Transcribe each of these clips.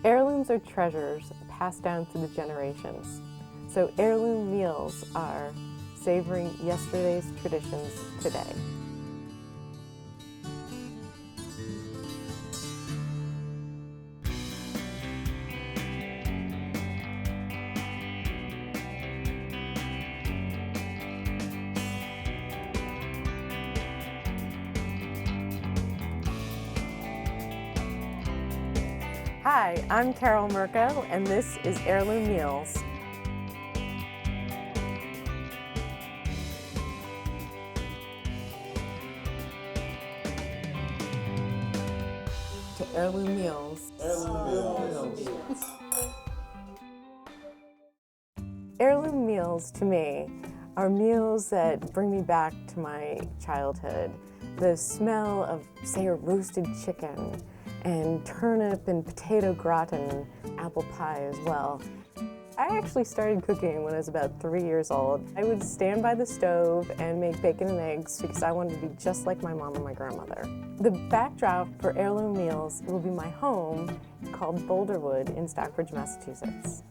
Heirlooms are treasures passed down through the generations. So heirloom meals are savoring yesterday's traditions today. Hi, I'm Carole Murko, and this is Heirloom Meals. To Heirloom Meals. Heirloom meals to me are meals that bring me back to my childhood. The smell of, say, a roasted chicken, and turnip and potato gratin, apple pie as well. I actually started cooking when I was about 3 years old. I would stand by the stove and make bacon and eggs because I wanted to be just like my mom and my grandmother. The backdrop for Heirloom Meals will be my home called Boulderwood in Stockbridge, Massachusetts.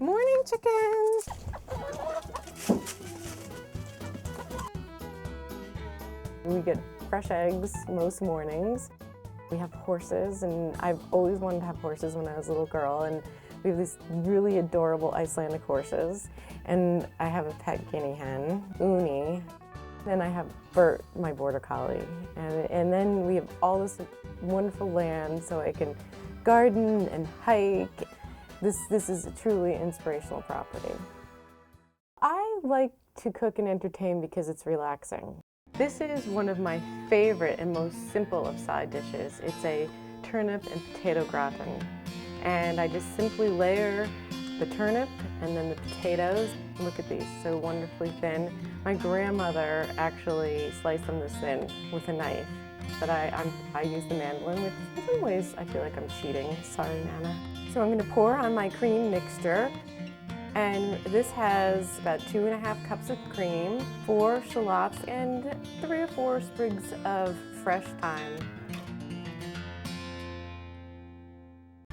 Morning, chickens! We get fresh eggs most mornings. We have horses, and I've always wanted to have horses when I was a little girl, and we have these really adorable Icelandic horses, and I have a pet guinea hen, Uni, and I have Bert, my border collie, and then we have all this wonderful land so I can garden and hike. This is a truly inspirational property. I like to cook and entertain because it's relaxing. This is one of my favorite and most simple of side dishes. It's a turnip and potato gratin. And I just simply layer the turnip and then the potatoes. Look at these, so wonderfully thin. My grandmother actually sliced them this thin with a knife, but I use the mandolin, which in some ways I feel like I'm cheating. Sorry, Nana. So I'm gonna pour on my cream mixture. And this has about 2.5 cups of cream, 4 shallots, and 3 or 4 sprigs of fresh thyme.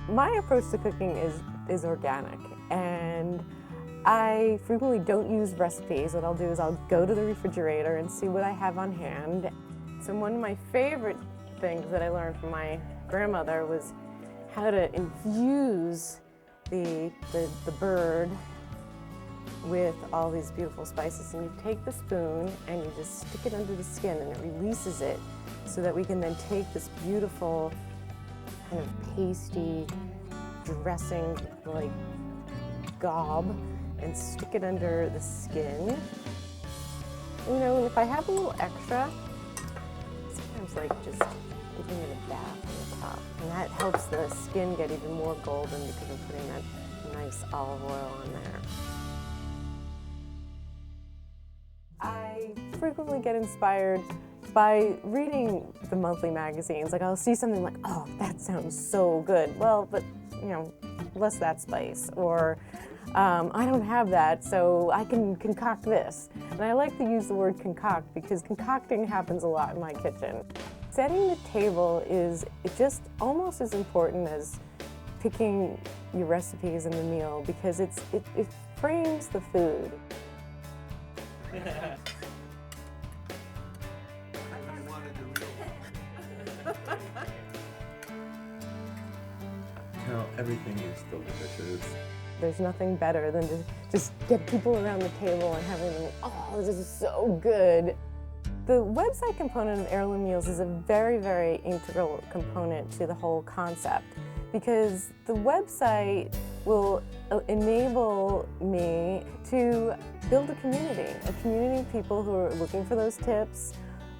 My approach to cooking is organic, and I frequently don't use recipes. What I'll do is I'll go to the refrigerator and see what I have on hand. So one of my favorite things that I learned from my grandmother was how to infuse the bird with all these beautiful spices. And you take the spoon and you just stick it under the skin, and it releases it so that we can then take this beautiful kind of pasty dressing like gob and stick it under the skin. You know, and if I have a little extra, sometimes like just giving it a bath on the top, and that helps the skin get even more golden because I'm putting that nice olive oil on there. I frequently get inspired by reading the monthly magazines. Like I'll see something like, oh, that sounds so good. Well, but you know, less that spice. Or I don't have that, so I can concoct this. And I like to use the word concoct because concocting happens a lot in my kitchen. Setting the table is just almost as important as picking your recipes in the meal because it frames the food. Now everything is delicious. There's nothing better than to just get people around the table and having them, oh, this is so good. The website component of Heirloom Meals is a very, very integral component to the whole concept because the website will enable me to build a community of people who are looking for those tips,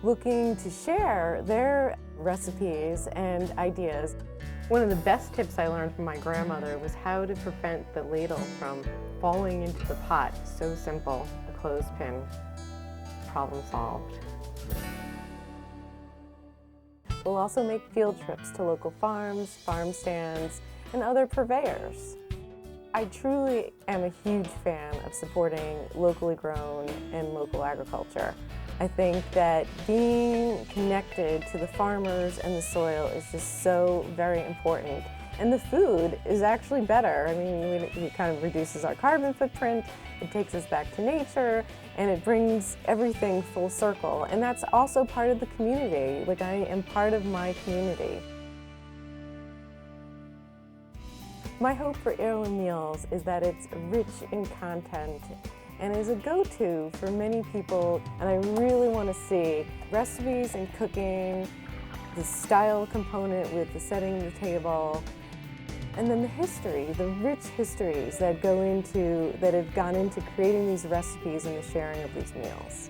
looking to share their recipes and ideas. One of the best tips I learned from my grandmother was how to prevent the ladle from falling into the pot. So simple, a clothespin, problem solved. We'll also make field trips to local farms, farm stands, and other purveyors. I truly am a huge fan of supporting locally grown and local agriculture. I think that being connected to the farmers and the soil is just so very important. And the food is actually better. I mean, it kind of reduces our carbon footprint, it takes us back to nature, and it brings everything full circle. And that's also part of the community. Like, I am part of my community. My hope for Heirloom Meals is that it's rich in content and is a go-to for many people. And I really want to see recipes and cooking, the style component with the setting the table, and then the history, the rich histories that have gone into creating these recipes and the sharing of these meals.